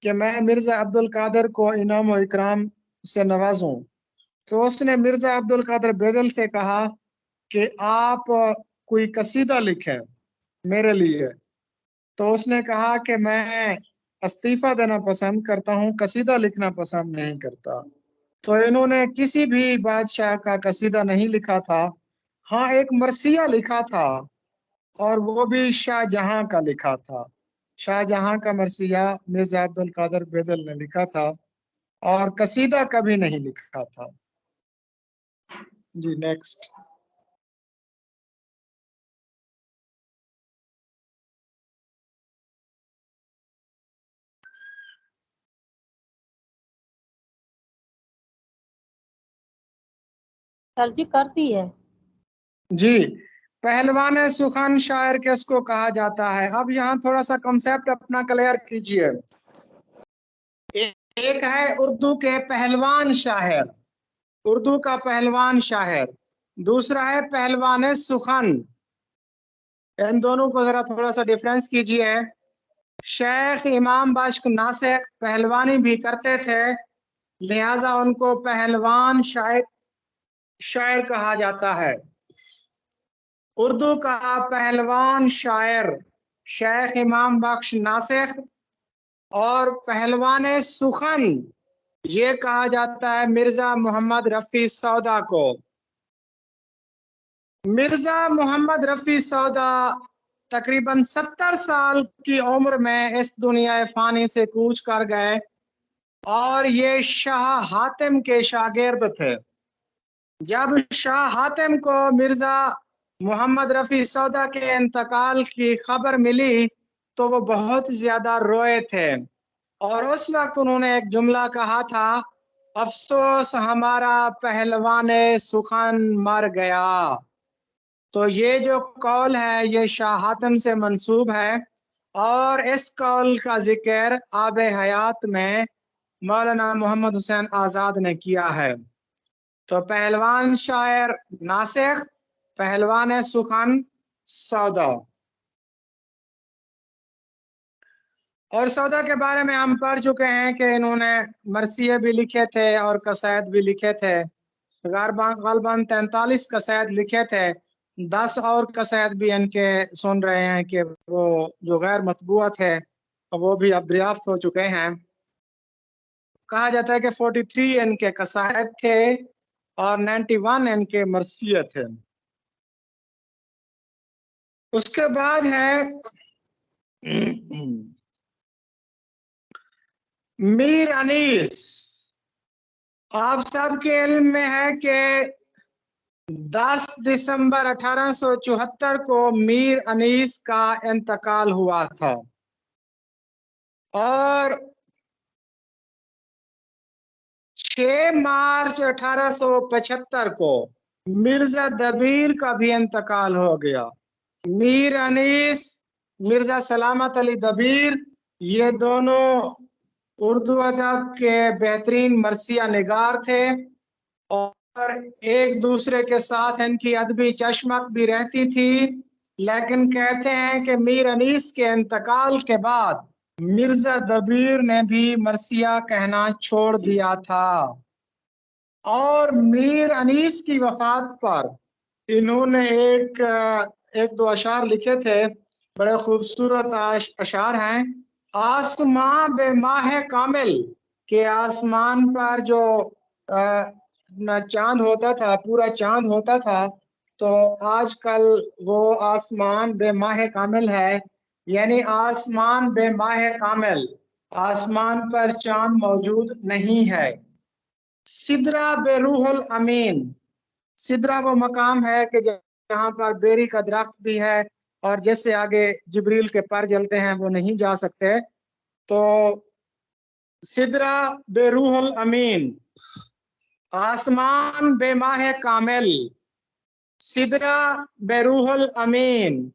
Speaker 5: कि मैं मिर्जा अब्दुल कादिर को इनाम और इकराम से नवाजूं। तो उसने मिर्जा अब्दुल कादिर बेदल से कहा कि आप कोई कसीदा लिखें मेरे लिए। तो उसने कहा कि मैं इस्तीफा देना पसंद करता हूँ, कसीदा लिखना पसंद नहीं करता। तो इन्होंने किसी भी बादशाह का कसीदा नहीं लिखा था। हाँ, एक मरसिया लिखा था और वो भी शाहजहां का लिखा था। शाहजहां का मरसिया मिर्जा अब्दुल कादिर बेदल ने लिखा था और कसीदा कभी नहीं लिखा था। जी नेक्स्ट।
Speaker 3: सर जी कर दी है।
Speaker 5: जी, पहलवान सुखान शायर किसको कहा जाता है? अब यहाँ थोड़ा सा कंसेप्ट अपना क्लियर कीजिए। एक है उर्दू के पहलवान शायर, उर्दू का पहलवान शायर। दूसरा है पहलवान सुखान। इन दोनों को जरा थोड़ा सा डिफरेंस कीजिए। शेख इमाम बख्श नासिर पहलवानी भी करते थे, लिहाजा उनको पहलवान शायर कहा जाता है। उर्दू का पहलवान शायर शेख इमाम बख्श नासिर और पहलवान सुखन ये कहा जाता है मिर्जा मोहम्मद रफी सौदा को। मिर्जा मोहम्मद रफी सौदा तकरीबन 70 साल की उम्र में इस दुनिया फानी से कूच कर गए और ये शाह हातिम के शागिर्द थे। जब शाह हातिम को मिर्जा मोहम्मद रफी सौदा के इंतकाल की खबर मिली तो वो बहुत ज्यादा रोए थे और उस वक्त उन्होंने एक जुमला कहा था, अफसोस हमारा पहलवान सुखन मर गया। तो ये जो कौल है ये शाह हातिम से मंसूब है और इस कौल का जिक्र आब हयात में मौलाना मोहम्मद हुसैन आज़ाद ने किया है। तो पहलवान शायर नासिख, पहलवान सुखन सौदा। और सौदा के बारे में हम पढ़ चुके हैं कि इन्होंने मरसिए भी लिखे थे और कसायद भी लिखे थे। गलबन 43 कसायद लिखे थे, 10 और कसायद भी इनके सुन रहे हैं कि वो जो गैर मतबूआ थे वो भी अब दरियाफ्त हो चुके हैं। कहा जाता है कि 43 इनके कसायद थे और 91 इनके मरसिए थे। उसके बाद है मीर अनीस। आप सबके इल्म में है कि 10 दिसंबर 1874 को मीर अनीस का इंतकाल हुआ था और 6 मार्च 1875 को मिर्जा दबीर का भी इंतकाल हो गया। मीर अनीस, मिर्जा सलामत अली दबीर, ये दोनों उर्दू अदब के बेहतरीन मरसिया निगार थे और एक दूसरे के साथ इनकी अदबी चश्मक भी रहती थी। लेकिन कहते हैं कि मीर अनीस के इंतकाल के बाद मिर्जा दबीर ने भी मरसिया कहना छोड़ दिया था और मीर अनीस की वफात पर इन्होंने एक दो अशार लिखे थे, बड़े खूबसूरत अशार हैं। आसमां बे माह कामिल, के आसमान पर जो चांद होता था, पूरा चांद होता था, तो आजकल वो आसमान बे माह कामिल है, यानी आसमान बे माह कामिल, आसमान पर चांद मौजूद नहीं है। सिदरा बे रूहुल अमीन, सिदरा वो मकाम है कि जहाँ पर बेरी का दरख्त भी है और जैसे आगे जिब्रील के पर जलते हैं वो नहीं जा सकते। तो सिदरा बे रूहुल अमीन, आसमान बे माह कामिल, सिदरा बे रूहुल अमीन,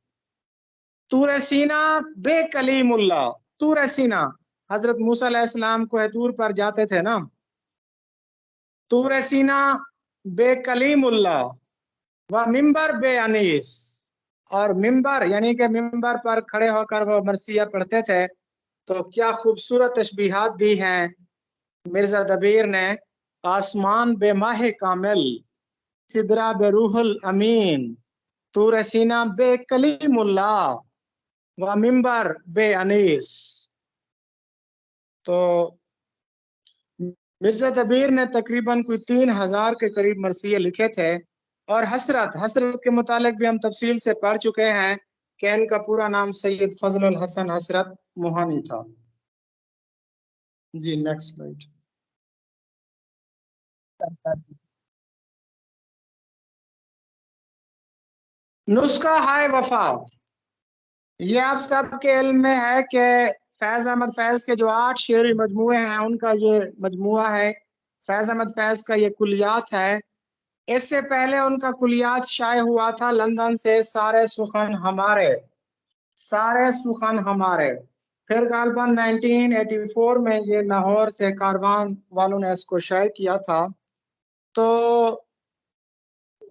Speaker 5: तूर सीना बे कलीमुल्ला। तूर सीना, हजरत मूसा अलैहिस्सलाम को तूर पर जाते थे ना, तूर सीना बे कलीमुल्ला व मिंबर बे अनीस, और मिंबर यानी कि मिंबर पर खड़े होकर वो मरसिया पढ़ते थे। तो क्या खूबसूरत तशबीहात दी हैं मिर्जा दबीर ने। आसमान बे माह कामिल, सिदरा बे रूहुल अमीन, तूर सीना बे कलीमुल्ला व मिंबर बे अनीस। तो मिर्जा दबीर ने तकरीबन कोई 3000 के करीब मरसिये लिखे थे। और हसरत के मुतालिक भी हम तफसील से पढ़ चुके हैं कि इनका पूरा नाम सैयद फजलुल हसन हसरत मोहानी था। जी नेक्स्ट स्लाइड। नुस्खा हाय वफा, ये आप सबके इल्म में है कि फैज अहमद फैज के जो 8 शेरी मजमुए हैं उनका ये मजमुआ है। फैज अहमद फैज का ये कुलियात है। इससे पहले उनका कुलियात शाये हुआ था लंदन से, सारे सुखन हमारे, सारे सुखन हमारे। फिर गालबन 1984 में ये लाहौर से कारवान वालों ने इसको शाये किया था। तो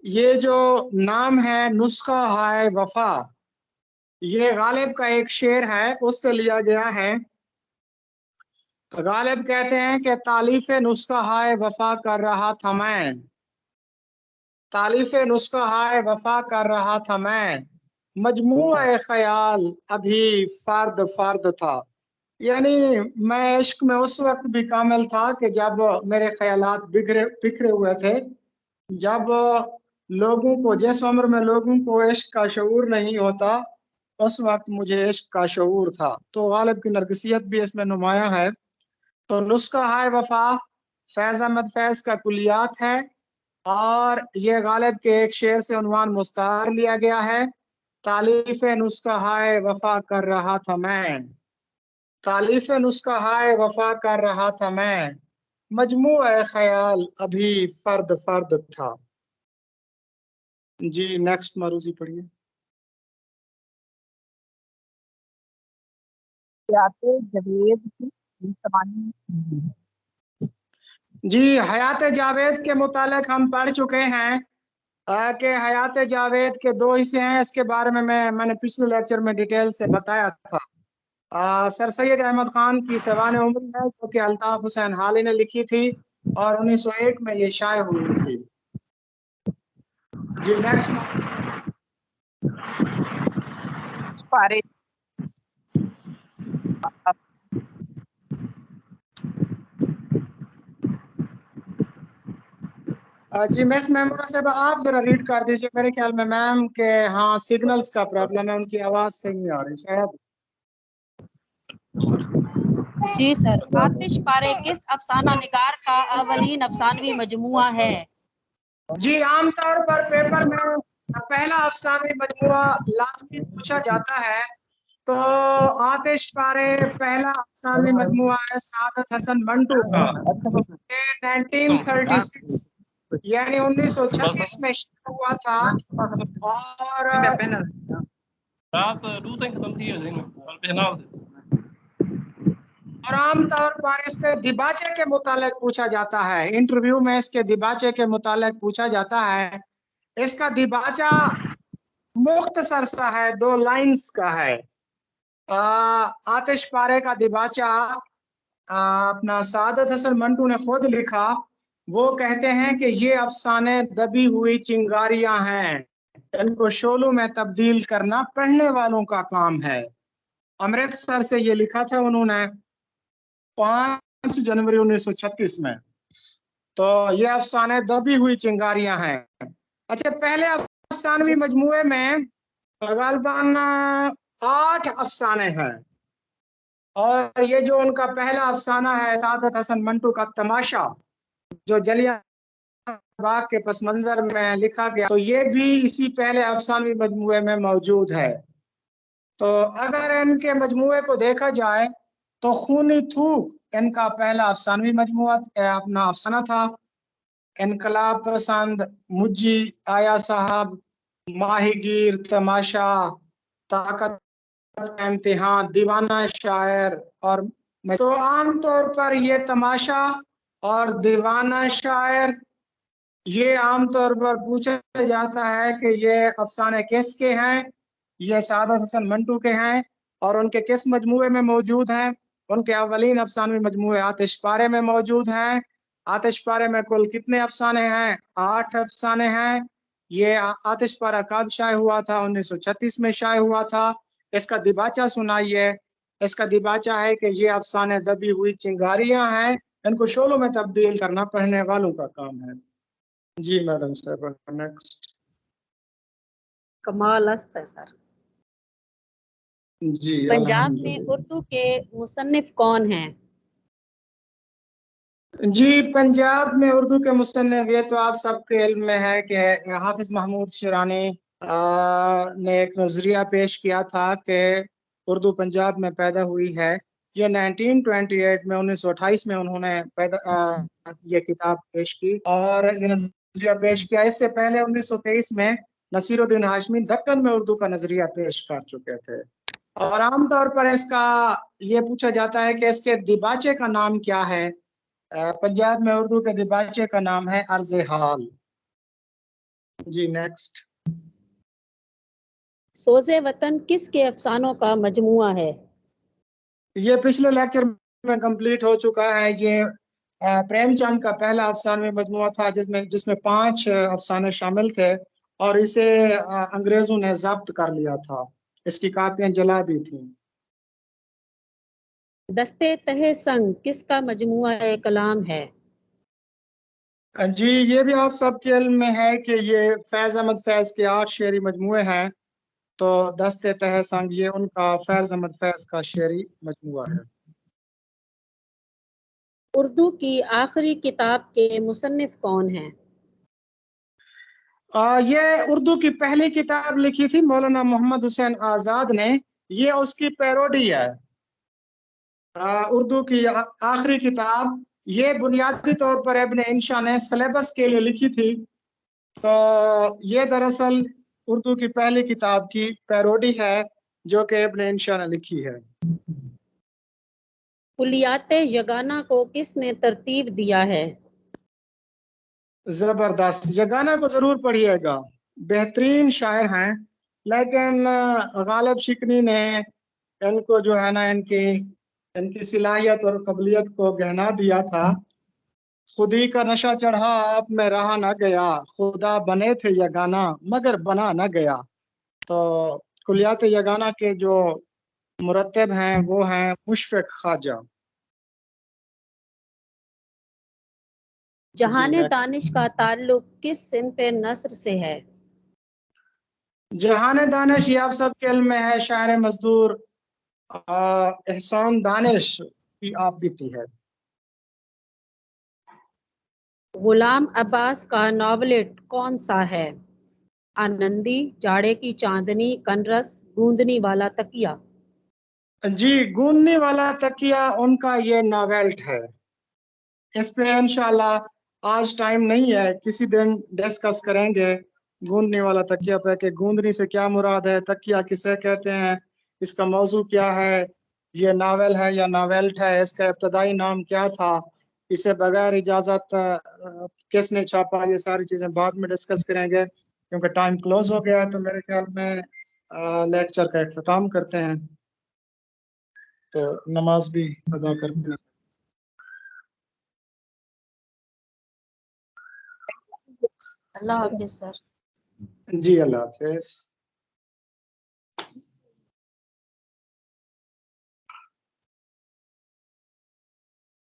Speaker 5: ये जो नाम है नुस्खा हाय वफा, ये गालिब का एक शेर है, उससे लिया गया है। गालिब कहते हैं कि तालीफ नुस्खा हाय वफा कर रहा था मैं, तालीफ नुस्खा हाय वफा कर रहा था मैं, मजमुआ ख्याल अभी फर्द फर्द था। यानी मैं इश्क में उस वक्त भी कामिल था कि जब मेरे ख्यालात बिखरे हुए थे, जब लोगों को, जिस उम्र में लोगों को इश्क का शऊर नहीं होता, उस वक्त मुझे इश्क का शऊर था। तो गालिब की नरगिसियत भी इसमें नुमाया है। तो नुस्खा हाय वफा फैज अहमद फैज का कुलियात है और ये गालिब के एक शेर से उन्वान मुस्तार लिया गया है। तालीफ नुस्खा हाय वफा कर रहा था मैं, तालीफ नुस्खा हाय वफा कर रहा था मैं, मजमुआ ख्याल अभी फर्द फर्द था। जी नेक्स्ट मारूजी पढ़िए।
Speaker 2: हयाते जावेद की ज़बानी।
Speaker 5: जी हयात जावेद के मुतालिक हम पढ़ चुके हैं कि हयात जावेद के दो हिस्से हैं। इसके बारे में मैंने पिछले लेक्चर में डिटेल से बताया था। सर सैयद अहमद खान की सवान उम्र है जो कि अल्ताफ हुसैन हाली ने लिखी थी और 1901 में ये शाये हुई थी। जी नेक्स्ट।
Speaker 2: पारे
Speaker 5: जी मिस मेमोना साहब आप जरा रीड कर दीजिए। मेरे ख्याल में मैम के हाँ सिग्नल्स का प्रॉब्लम है, उनकी आवाज सही नहीं आ रही शायद।
Speaker 3: जी सर, आतिश पारे किस अफसाना निगार का अवलीन अफसानवी मजमुआ है?
Speaker 5: जी आमतौर पर पेपर में पहला अफसानवी मजमुआ लाजमी पूछा जाता है, तो आतिश पारे पहला अफसानवी मजमुआ है सादत हसन मंटू का। ये 1936 यानी 1936 में शुरू हुआ था और आमतौर पर इसके दिबाचे के मुतालिक पूछा जाता है। इंटरव्यू में इसके दिबाचे के मुतालिक पूछा जाता है। इसका दिबाचा मुख्तसर सा है, 2 लाइंस का है। आतिश पारे का दिबाचा अपना सादत हसन मंटू ने खुद लिखा। वो कहते हैं कि ये अफसाने दबी हुई चिंगारियां हैं, इनको शोलों में तब्दील करना पढ़ने वालों का काम है। अमृतसर से ये लिखा था उन्होंने 5 जनवरी 1936 में। तो ये अफसाने दबी हुई चिंगारियां हैं। अच्छा, पहले अफसानवी मजमुए में गालबान 8 अफसाने हैं और ये जो उनका पहला अफसाना है सादत हसन मंटू का तमाशा, जो जलियांवाला बाग के पस मंजर में लिखा गया, तो ये भी इसी पहले अफसानवी मजमुए में मौजूद है। तो अगर इनके मजमुए को देखा जाए तो खूनी थूक इनका पहला अफसानवी मजमुआ अपना अफसाना था। इनकलाब पसंद, मुज्जी, आया साहब, माहीगीर, तमाशा, ताकत का इम्तिहान, दीवाना शायर और तो आमतौर पर ये तमाशा और दीवाना शायर ये आमतौर पर पूछा जाता है कि ये अफसाने किसके हैं। ये सादत हसन मंटू के हैं और उनके किस मजमुए में मौजूद हैं। उनके अवलीन अफसानवी मजमुए आतिश पारे में मौजूद हैं। आतिश पारे में कुल कितने अफसाने हैं? 8 अफसाने हैं। ये आतिश पारा कब शाये हुआ था? 1936 में शाये हुआ था। इसका दिबाचा सुनाइए। इसका दिबाचा है कि ये अफसाने दबी हुई चिंगारियां हैं, इनको शोलों में तब्दील करना पढ़ने वालों का काम है। जी मैडम साहब नेक्स्ट।
Speaker 3: कमाल अस्त है सर।
Speaker 5: जी
Speaker 3: पंजाब में उर्दू के मुसन्निफ कौन हैं?
Speaker 5: जी पंजाब में उर्दू के मुसन्निफ ये तो आप सबके इल्म में है कि हाफिज महमूद शिरानी ने एक नजरिया पेश किया था कि उर्दू पंजाब में पैदा हुई है। ये 1928 में 1928 में उन्होंने ये किताब पेश की और ये नजरिया पेश किया। इससे पहले 1923 में नसीरुद्दीन हाशमी दक्कन में उर्दू का नजरिया पेश कर चुके थे। और आमतौर पर इसका ये पूछा जाता है कि इसके दिबाचे का नाम क्या है। पंजाब में उर्दू के दिबाचे का नाम है अर्ज़े हाल। जी नेक्स्ट।
Speaker 3: सोज़े वतन किसके अफसानों का मजमुआ है?
Speaker 5: ये पिछले लेक्चर में कंप्लीट हो चुका है। ये प्रेमचंद का पहला अफसानवी मजमुआ था जिसमें 5 अफसाने शामिल थे और इसे अंग्रेजों ने जब्त कर लिया था। इसकी कापियां जला दी थी।
Speaker 3: दस्ते तहे संग किसका मजमुआ कलाम है?
Speaker 5: जी ये भी आप सबके इल्म में है कि ये फैज अहमद फैज के 8 शेरी मजमुए हैं। तो दस्ते तह संग ये उनका फैज अहमद फैज का शेरी मजमुआ है।
Speaker 3: उर्दू की आखिरी किताब के मुसन्निफ कौन हैं?
Speaker 5: ये उर्दू की पहली किताब लिखी थी मौलाना मोहम्मद हुसैन आजाद ने। ये उसकी पैरोडी है। उर्दू की आखिरी किताब ये बुनियादी तौर पर इब्न इंशा ने सिलेबस के लिए लिखी थी। तो ये दरअसल उर्दू की पहली किताब की पैरोडी है जो कि इब्न इंशा ने लिखी है।
Speaker 3: कुलियात यगाना को किसने तरतीब दिया है?
Speaker 5: जबरदस्त, ये गाना को जरूर पढ़िएगा, बेहतरीन शायर हैं, लेकिन गालिब शिकनी ने इनको जो है ना इनकी इनकी सलाहियत और काबिलियत को गहना दिया था। खुदी का नशा चढ़ा आप में रहा न गया, खुदा बने थे यगाना मगर बना न गया। तो कुलियात यगाना के जो मुरत्तब हैं वो हैं मुशफिक ख्वाजा।
Speaker 3: जहान
Speaker 5: next।
Speaker 3: दानिश का ताल्लुक किस सिन्फ़े नस्र से है?
Speaker 5: जहान दानिश ये आप सबके इल्म में है, शायर मजदूर एहसान दानिश की आप बीती है।
Speaker 3: गुलाम अब्बास का नॉवलेट कौन सा है? आनंदी, जाड़े की चांदनी, कनरस, गूंदनी वाला तकिया।
Speaker 5: जी, गूंदने वाला तकिया उनका ये नॉवेल्ट है। इस पे इंशाल्लाह आज टाइम नहीं है, किसी दिन डिस्कस करेंगे गूंदने वाला तकिया पे कि गूंदनी से क्या मुराद है, तकिया किसे कहते हैं, इसका मौजू क्या है, ये नावल है या नावेल्ट है, इसका इब्तदाई नाम क्या था, इसे बगैर इजाजत किसने छापा, ये सारी चीजें बाद में डिस्कस करेंगे क्योंकि टाइम क्लोज हो गया है। तो मेरे ख्याल में लेक्चर का इख्तिताम करते हैं, तो नमाज भी अदा करते हैं।
Speaker 3: अल्लाह हाफिज़ सर।
Speaker 5: जी, अल्लाह हाफिज।